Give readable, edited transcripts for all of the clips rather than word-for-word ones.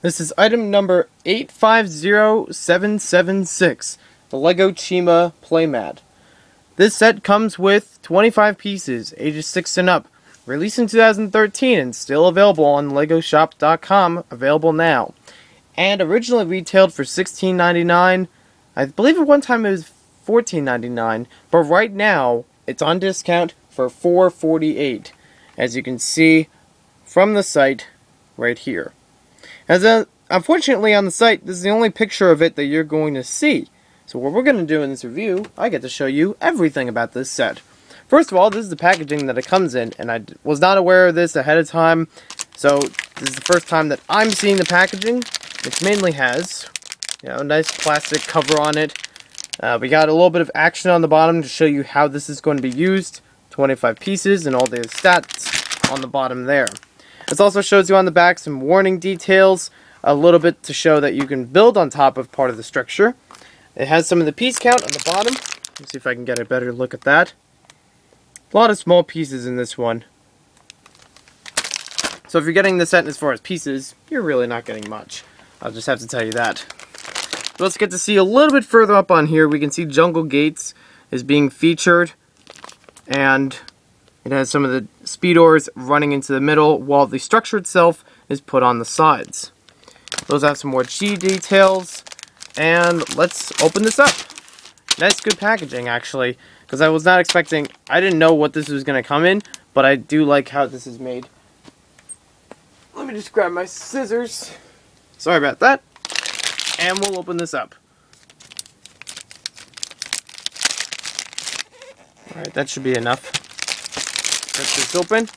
This is item number 850776, the LEGO Chima Playmat. This set comes with 25 pieces, ages 6 and up, released in 2013 and still available on legoshop.com, available now. And originally retailed for $16.99. I believe at one time it was $14.99, but right now it's on discount for $4.48, as you can see from the site right here. Unfortunately on the site, this is the only picture of it that you're going to see. So what we're going to do in this review, I get to show you everything about this set. First of all, this is the packaging that it comes in, and I was not aware of this ahead of time. So this is the first time that I'm seeing the packaging, which mainly has, a nice plastic cover on it. We got a little bit of action on the bottom to show you how this is going to be used. 25 pieces and all the stats on the bottom there. This also shows you on the back some warning details, a little bit to show that you can build on top of part of the structure. It has some of the piece count on the bottom. Let's see if I can get a better look at that. A lot of small pieces in this one. So if you're getting the set as far as pieces, you're really not getting much. I'll just have to tell you that. So let's get to see a little bit further up on here. We can see Jungle Gates is being featured, and it has some of the speedors running into the middle while the structure itself is put on the sides. Those have some more G details, and let's open this up. Nice good packaging actually, because I was not expecting, I didn't know what this was going to come in, but I do like how this is made. Let me just grab my scissors. Sorry about that. And we'll open this up. Alright, that should be enough. Get this open.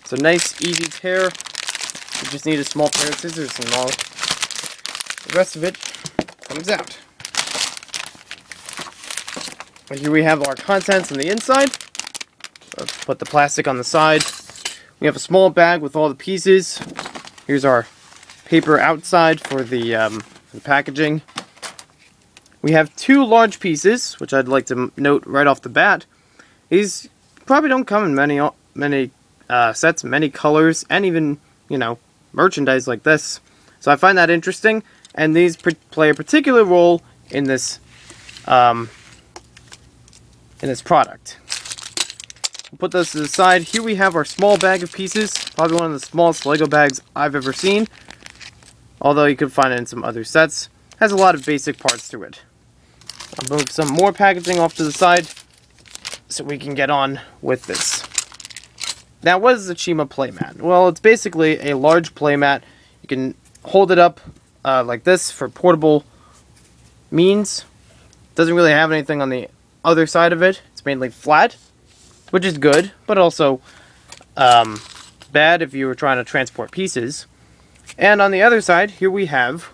It's a nice, easy tear. You just need a small pair of scissors and all. The rest of it comes out. And here we have our contents on the inside. Let's put the plastic on the side. We have a small bag with all the pieces. Here's our paper outside for the packaging. We have two large pieces, which I'd like to note right off the bat. These probably don't come in many sets, many colors, and even, merchandise like this. So I find that interesting, and these play a particular role in this product. We'll put those to the side. Here we have our small bag of pieces, probably one of the smallest LEGO bags I've ever seen, although you can find it in some other sets. It has a lot of basic parts to it. I'll move some more packaging off to the side so we can get on with this. Now, what is the Chima Playmat? Well, it's basically a large playmat. You can hold it up like this for portable means. Doesn't really have anything on the other side of it. It's mainly flat, which is good, but also bad if you were trying to transport pieces. And on the other side, here we have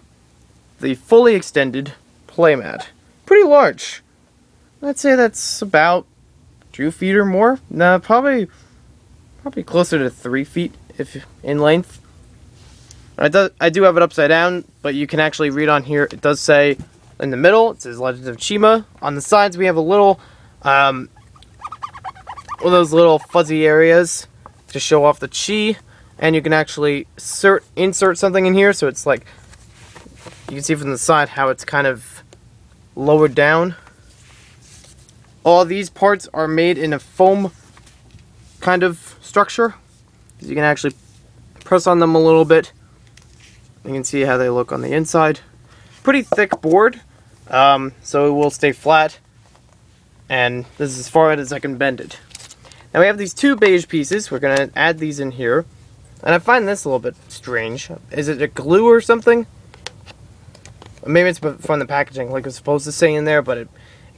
the fully extended playmat. Pretty large. Let's say that's about 2 feet or more. No, probably closer to 3 feet if in length. I do have it upside down, but you can actually read on here. It does say in the middle, it says Legends of Chima. On the sides, we have a little, one of those little fuzzy areas to show off the chi, and you can actually insert something in here. So it's like, you can see from the side how it's kind of lowered down. All these parts are made in a foam kind of structure. You can actually press on them a little bit. You can see how they look on the inside. Pretty thick board, so it will stay flat. And this is as far as I can bend it. Now we have these two beige pieces. We're going to add these in here. And I find this a little bit strange. Is it a glue or something? Maybe it's from the packaging, like it's supposed to stay in there, but it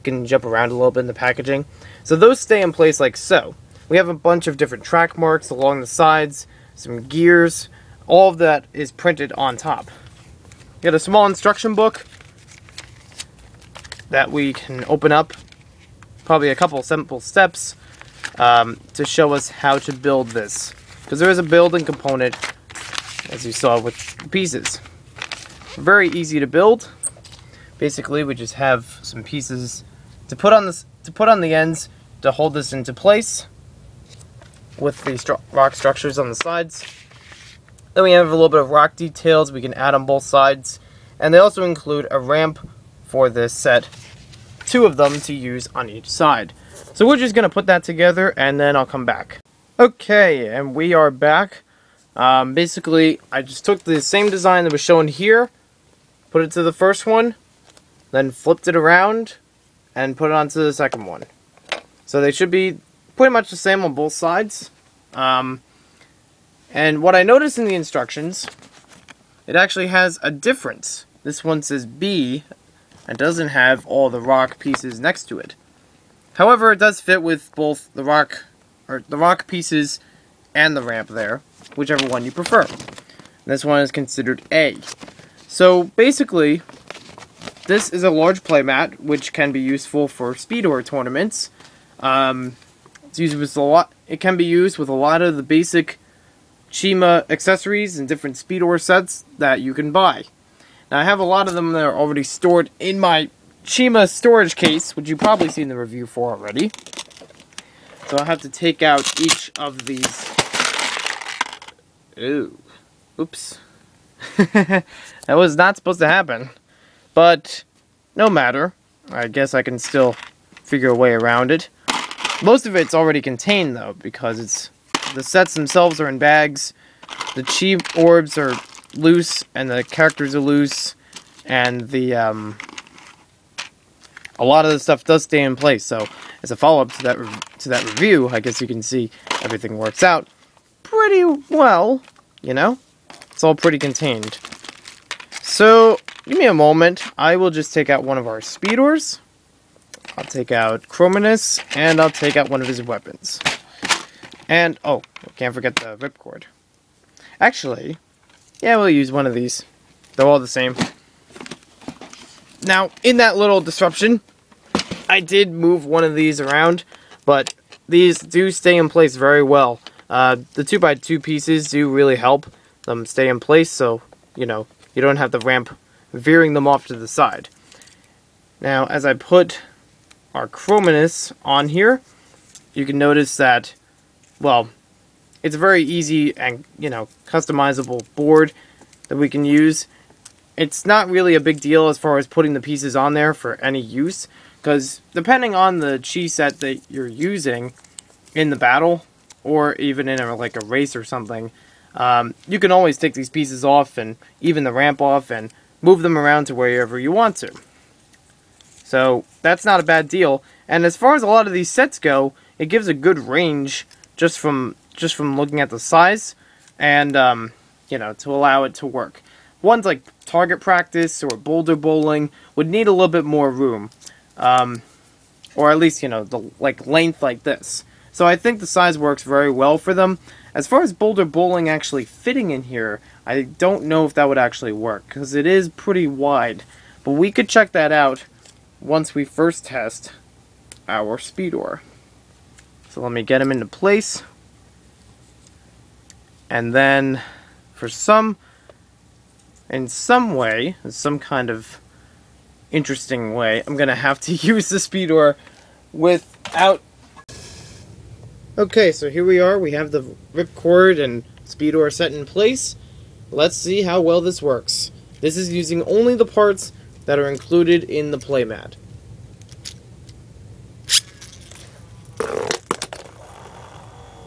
can jump around a little bit in the packaging. So those stay in place like so. We have a bunch of different track marks along the sides, some gears. All of that is printed on top. We got a small instruction book that we can open up. Probably a couple simple steps to show us how to build this. Because there is a building component, as you saw with the pieces. Very easy to build. Basically, we just have some pieces to put on the ends to hold this into place with the rock structures on the sides. Then we have a little bit of rock details we can add on both sides. And they also include a ramp for this set. 2 of them to use on each side. So we're just going to put that together and then I'll come back. Okay, and we are back. Basically, I just took the same design that was shown here, put it to the first one, then flipped it around, and put it onto the second one. So they should be pretty much the same on both sides. And what I noticed in the instructions, it actually has a difference. This one says B, and doesn't have all the rock pieces next to it. However, it does fit with both the rock pieces and the ramp there, whichever one you prefer. This one is considered A. So basically, this is a large playmat which can be useful for speedor tournaments. It's used with a lot. It can be used with a lot of the basic Chima accessories and different speedor sets that you can buy. Now I have a lot of them that are already stored in my Chima storage case, which you've probably seen the review for already. So I'll have to take out each of these. Ooh. Oops. That was not supposed to happen. But no matter. I guess I can still figure a way around it. Most of it's already contained though, because the sets themselves are in bags, the chi orbs are loose, and the characters are loose, and the a lot of the stuff does stay in place. So as a follow-up to that review, I guess you can see everything works out pretty well. You know, it's all pretty contained. So give me a moment. I will just take out one of our speedors. I'll take out Chrominus, and I'll take out one of his weapons. And, oh, can't forget the ripcord. Actually, yeah, we'll use one of these. They're all the same. Now, in that little disruption, I did move one of these around, but these do stay in place very well. The 2x2 pieces do really help them stay in place, so, you know, you don't have the ramp veering them off to the side. Now, as I put our Chrominus on here, you can notice that, well, it's a very easy and, you know, customizable board that we can use. It's not really a big deal as far as putting the pieces on there for any use, because depending on the chi set that you're using in the battle, or even in like a race or something, you can always take these pieces off and even the ramp off and move them around to wherever you want to. So that's not a bad deal. And as far as a lot of these sets go, it gives a good range just from looking at the size and you know, to allow it to work. Ones like target practice or boulder bowling would need a little bit more room, or at least, you know, the length like this. So I think the size works very well for them. As far as boulder bowling actually fitting in here, I don't know if that would actually work, because it is pretty wide. But we could check that out once we first test our speedor. So let me get him into place. And then, in some way, in some kind of interesting way, I'm going to have to use the speedor without... Okay, so here we are. We have the ripcord and speedor set in place. Let's see how well this works. This is using only the parts that are included in the playmat.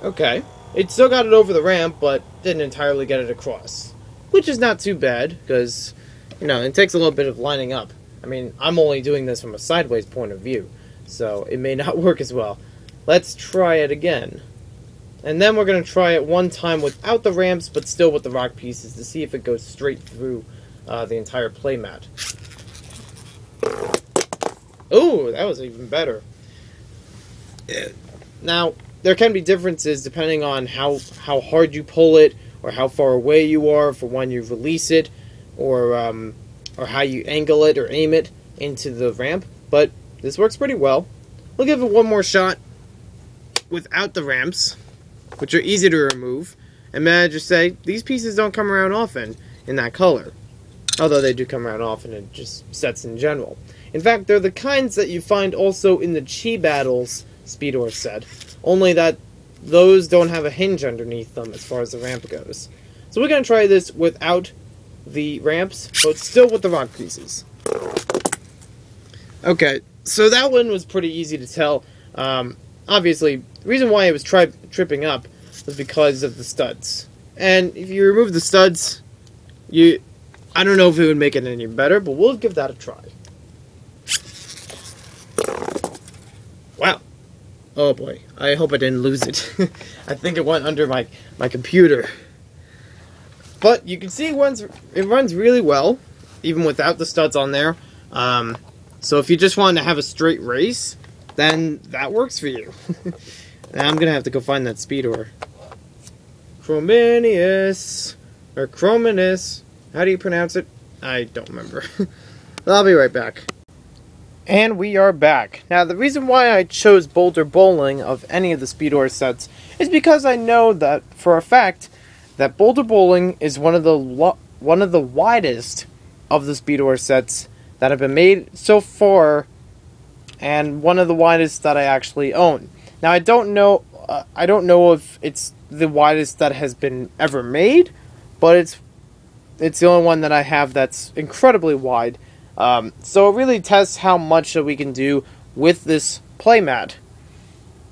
Okay, it still got it over the ramp, but didn't entirely get it across. Which is not too bad, because, you know, it takes a little bit of lining up. I mean, I'm only doing this from a sideways point of view, so it may not work as well. Let's try it again. And then we're going to try it one time without the ramps, but still with the rock pieces, to see if it goes straight through the entire playmat. Ooh, that was even better. Now, there can be differences depending on how hard you pull it, or how far away you are for when you release it, or how you angle it or aim it into the ramp. But this works pretty well. We'll give it one more shot without the ramps, which are easy to remove. And may I just say, these pieces don't come around often in that color. Although they do come around often in just sets in general. In fact, they're the kinds that you find also in the Chi Battles speedor set. Only that those don't have a hinge underneath them as far as the ramp goes. So we're going to try this without the ramps, but still with the rock pieces. Okay, so that one was pretty easy to tell. Obviously, the reason why it was tripping up was because of the studs. And if you remove the studs, I don't know if it would make it any better, but we'll give that a try. Wow. Oh boy, I hope I didn't lose it. I think it went under my computer. But you can see it runs really well, even without the studs on there. So if you just wanted to have a straight race, then that works for you. Now I'm going to have to go find that speedor. Chrominus, or Chrominus. How do you pronounce it? I don't remember. I'll be right back. And we are back. Now, the reason why I chose Boulder Bowling of any of the speedor sets is because I know that, for a fact, that Boulder Bowling is one of the widest of the speedor sets that have been made so far, and one of the widest that I actually own. Now, I don't know if it's the widest that has been ever made, but it's the only one that I have that's incredibly wide. So it really tests how much that we can do with this playmat.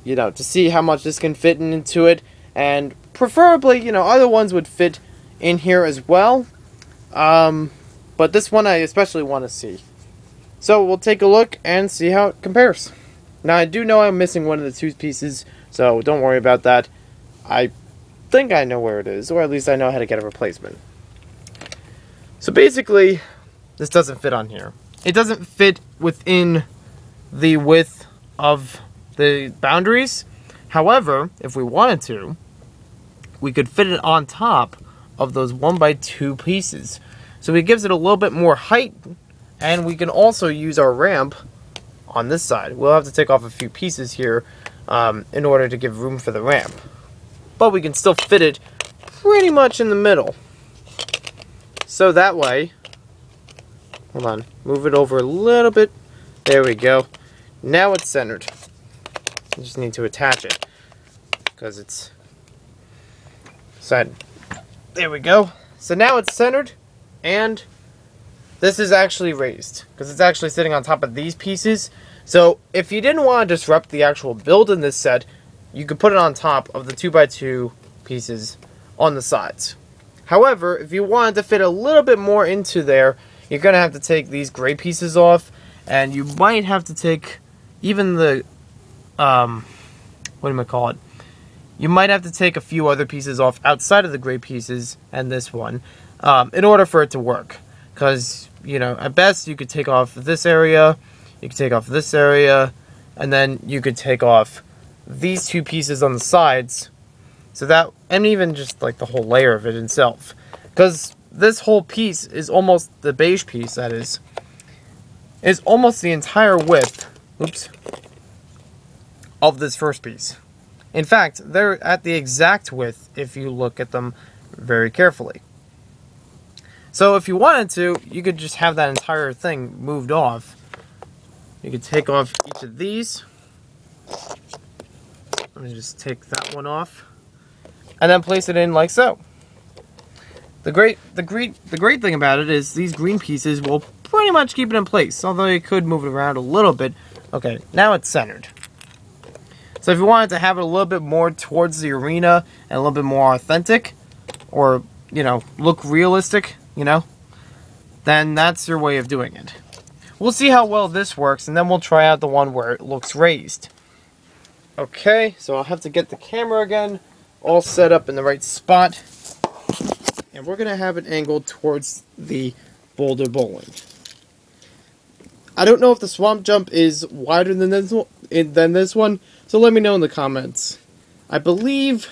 You know, to see how much this can fit into it, and preferably, you know, other ones would fit in here as well. But this one I especially want to see. So we'll take a look and see how it compares. Now, I do know I'm missing one of the two pieces, so don't worry about that. I think I know where it is, or at least I know how to get a replacement. So basically, this doesn't fit on here. It doesn't fit within the width of the boundaries. However, if we wanted to, we could fit it on top of those 1x2 pieces. So it gives it a little bit more height, and we can also use our ramp on this side. We'll have to take off a few pieces here in order to give room for the ramp. But we can still fit it pretty much in the middle. So that way, hold on, move it over a little bit. There we go. Now it's centered. I just need to attach it because it's centered. There we go. So now it's centered, and this is actually raised because it's actually sitting on top of these pieces. So if you didn't want to disrupt the actual build in this set, you could put it on top of the 2x2 pieces on the sides. However, if you wanted to fit a little bit more into there, you're going to have to take these gray pieces off, and you might have to take even the, what do I call it? You might have to take a few other pieces off outside of the gray pieces and this one in order for it to work. Because, you know, at best you could take off this area, you could take off this area, and then you could take off these two pieces on the sides. So that, and even just like the whole layer of it itself. Because this whole piece is almost, the beige piece that is almost the entire width, oops, of this first piece. In fact, they're at the exact width if you look at them very carefully. So if you wanted to, you could just have that entire thing moved off. You could take off each of these. Let me just take that one off. And then place it in like so. The great thing about it is these green pieces will pretty much keep it in place, although you could move it around a little bit. Okay, now it's centered. So if you wanted to have it a little bit more towards the arena and a little bit more authentic, or, you know, look realistic, you know, then that's your way of doing it. We'll see how well this works, and then we'll try out the one where it looks raised. Okay, so I'll have to get the camera again, all set up in the right spot. And we're going to have it angled towards the Boulder Bowling. I don't know if the Swamp Jump is wider than this one, so let me know in the comments. I believe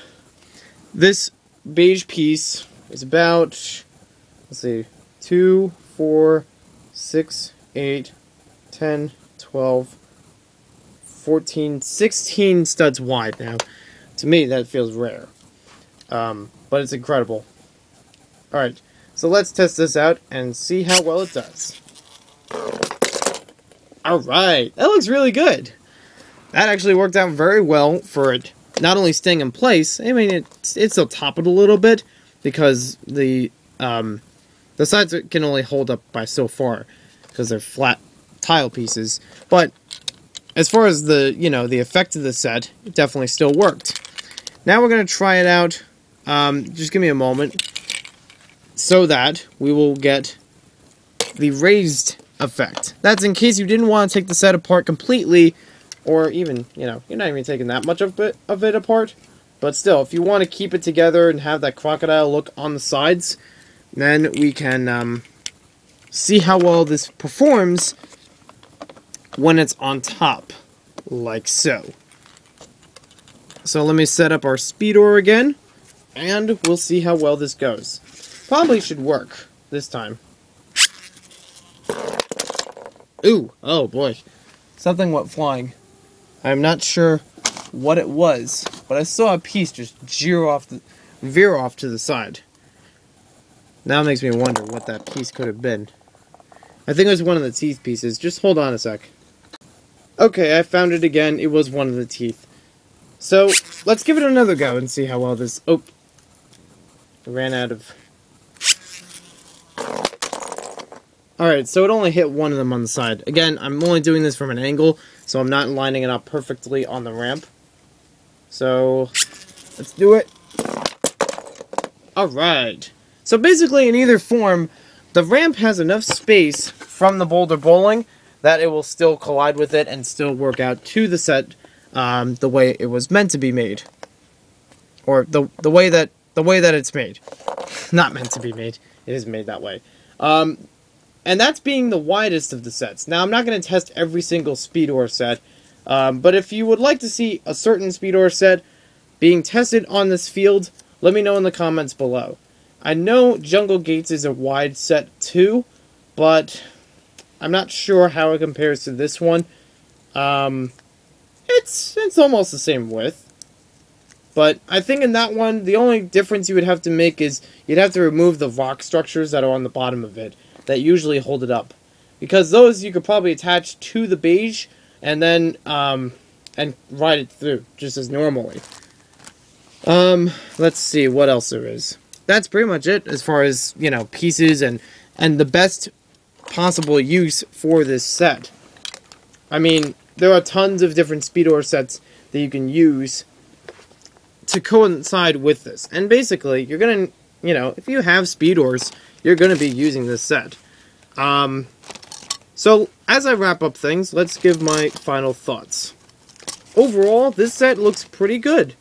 this beige piece is about, let's see, 2, 4, 6, 8, 10, 12, 14, 16 studs wide now. To me, that feels rare. But it's incredible. Alright, so let's test this out and see how well it does. Alright, that looks really good. That actually worked out very well for it not only staying in place, I mean, it still toppled a little bit, because the sides can only hold up by so far because they're flat tile pieces. But as far as the effect of the set, it definitely still worked. Now we're going to try it out. Just give me a moment, so that we will get the raised effect. That's in case you didn't want to take the set apart completely, or even, you're not even taking that much of it apart. But still, if you want to keep it together and have that crocodile look on the sides, then we can see how well this performs when it's on top, like so. So let me set up our speedor again, and we'll see how well this goes. Probably should work this time. Ooh, oh boy. Something went flying. I'm not sure what it was, but I saw a piece just veer off to the side. Now it makes me wonder what that piece could have been. I think it was one of the teeth pieces. Just hold on a sec. Okay, I found it again. It was one of the teeth. So, let's give it another go and see how well this... Oh. I ran out of... Alright, so it only hit one of them on the side. Again, I'm only doing this from an angle, so I'm not lining it up perfectly on the ramp. So, let's do it. Alright. So basically, in either form, the ramp has enough space from the boulder bowling that it will still collide with it and still work out to the set the way it was meant to be made. Or the way that it's made. Not meant to be made. It is made that way. And that's being the widest of the sets. Now, I'm not going to test every single speedor set, but if you would like to see a certain speedor set being tested on this field, let me know in the comments below. I know Jungle Gates is a wide set too, but I'm not sure how it compares to this one. It's almost the same width. But I think in that one, the only difference you would have to make is you'd have to remove the rock structures that are on the bottom of it that usually hold it up. Because those you could probably attach to the beige and then and ride it through just as normally. Let's see what else there is. That's pretty much it as far as, pieces and the best possible use for this set. I mean, there are tons of different speedor sets that you can use to coincide with this. And basically, you're gonna, if you have speedors, you're gonna be using this set. So, as I wrap up things, let's give my final thoughts. Overall, this set looks pretty good.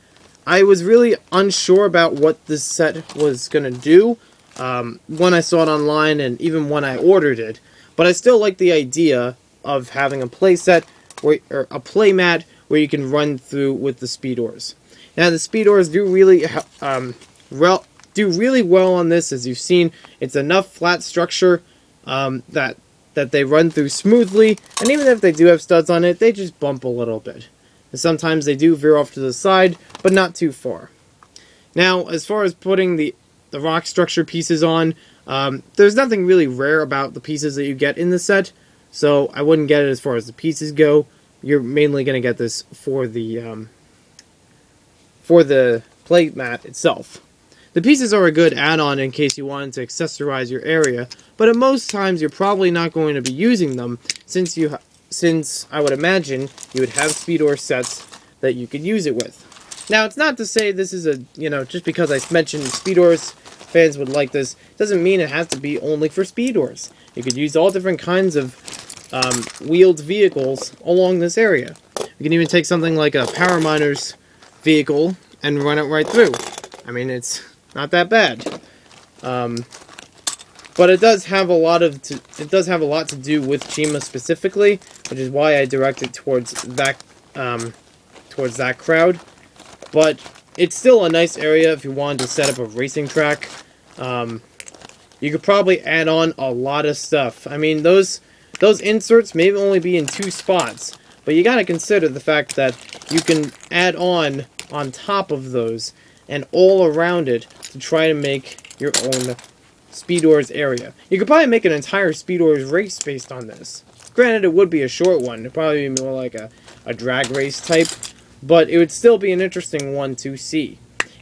I was really unsure about what this set was gonna do when I saw it online and even when I ordered it. But I still like the idea of having a playset or a playmat where you can run through with the speedors. Now the speedors do really well on this, as you've seen. It's enough flat structure that they run through smoothly, and even if they do have studs on it, they just bump a little bit. And sometimes they do veer off to the side, but not too far. Now, as far as putting the rock structure pieces on, there's nothing really rare about the pieces that you get in the set, so I wouldn't get it as far as the pieces go. You're mainly going to get this for the playmat itself. The pieces are a good add-on in case you wanted to accessorize your area, but at most times you're probably not going to be using them since I would imagine you would have speedor sets that you could use it with. Now, it's not to say this is just because I mentioned speedors, fans would like this, doesn't mean it has to be only for speedors. You could use all different kinds of wheeled vehicles along this area. You can even take something like a Power Miner's vehicle and run it right through. I mean, it's not that bad. But it does have a lot to do with Chima specifically, which is why I directed towards that crowd. But it's still a nice area if you wanted to set up a racing track. You could probably add on a lot of stuff. I mean, those inserts may only be in 2 spots, but you gotta consider the fact that you can add on top of those and all around it to try to make your own speedors area. You could probably make an entire speedors race based on this. Granted, it would be a short one. It'd probably be more like a drag race type, but it would still be an interesting one to see.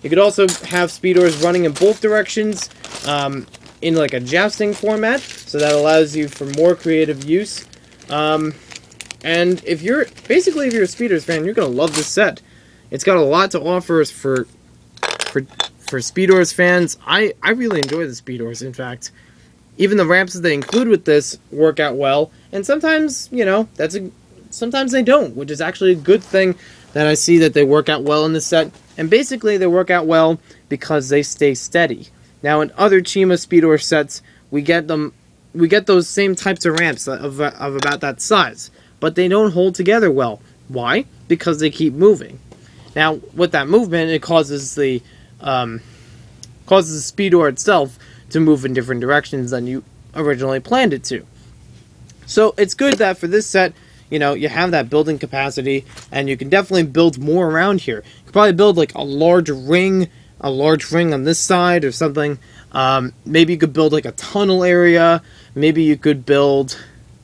You could also have speedors running in both directions in like a jousting format, so that allows you for more creative use. And if you're a speedors fan, you're gonna love this set. It's got a lot to offer for speedors fans. I really enjoy the speedors. In fact, even the ramps that they include with this work out well, and sometimes, you know, sometimes they don't, which is actually a good thing that I see that they work out well in this set. And basically, they work out well because they stay steady. Now, in other Chima speedor sets, we get those same types of ramps of about that size, but they don't hold together well. Why? Because they keep moving. Now, with that movement, it causes the speedor itself to move in different directions than you originally planned it to. So it's good that for this set, you know, you have that building capacity, and you can definitely build more around here. You could probably build like a large ring on this side or something. Maybe you could build like a tunnel area. Maybe you could build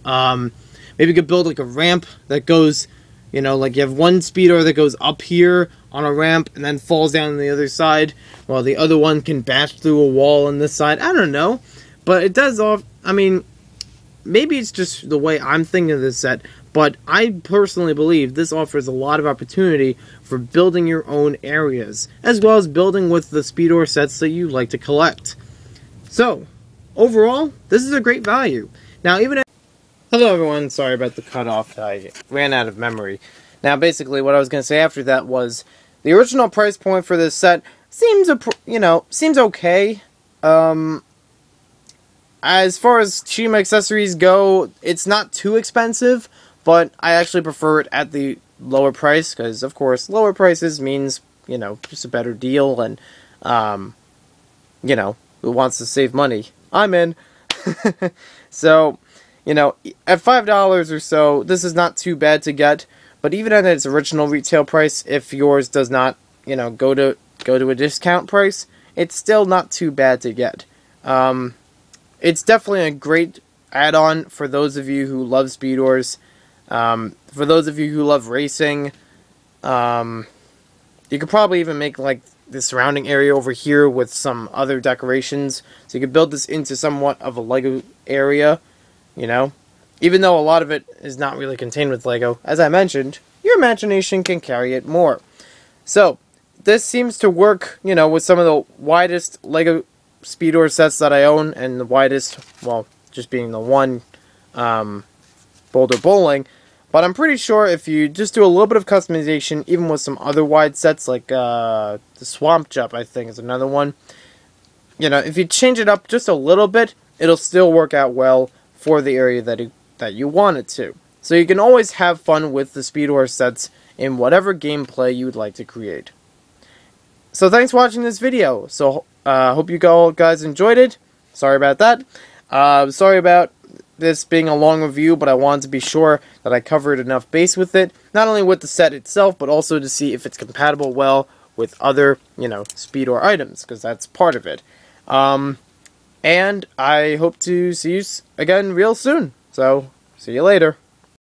like a ramp that goes, you know, like you have one speedor that goes up here on a ramp and then falls down on the other side, while the other one can bash through a wall on this side. I don't know, but it does all. I mean, maybe it's just the way I'm thinking of this set, but I personally believe this offers a lot of opportunity for building your own areas, as well as building with the speedor sets that you like to collect. So, overall, this is a great value. Now, hello everyone, sorry about the cutoff, I ran out of memory. Now, basically, what I was going to say after that was, the original price point for this set seems okay. As far as Chima accessories go, it's not too expensive, but I actually prefer it at the lower price, because, of course, lower prices means, you know, just a better deal, and, you know, who wants to save money? I'm in. So, you know, at $5 or so, this is not too bad to get, but even at its original retail price, if yours does not, you know, go to a discount price, it's still not too bad to get. It's definitely a great add-on for those of you who love speedors. For those of you who love racing, you could probably even make like the surrounding area over here with some other decorations. So you could build this into somewhat of a Lego area, you know. Even though a lot of it is not really contained with Lego, as I mentioned, your imagination can carry it more. So, this seems to work, you know, with some of the widest Lego speedor sets that I own, and the widest, well, just being the one, Boulder Bowling. But I'm pretty sure if you just do a little bit of customization, even with some other wide sets, like the Swamp Jump, I think, is another one. You know, if you change it up just a little bit, it'll still work out well for the area that you want it to. So you can always have fun with the speedor sets in whatever gameplay you would like to create. So thanks for watching this video. So hope you guys enjoyed it. Sorry about that. Sorry about this being a long review, but I wanted to be sure that I covered enough base with it. Not only with the set itself, but also to see if it's compatible well with other, you know, speedor items, because that's part of it. And I hope to see you again real soon. So, see you later.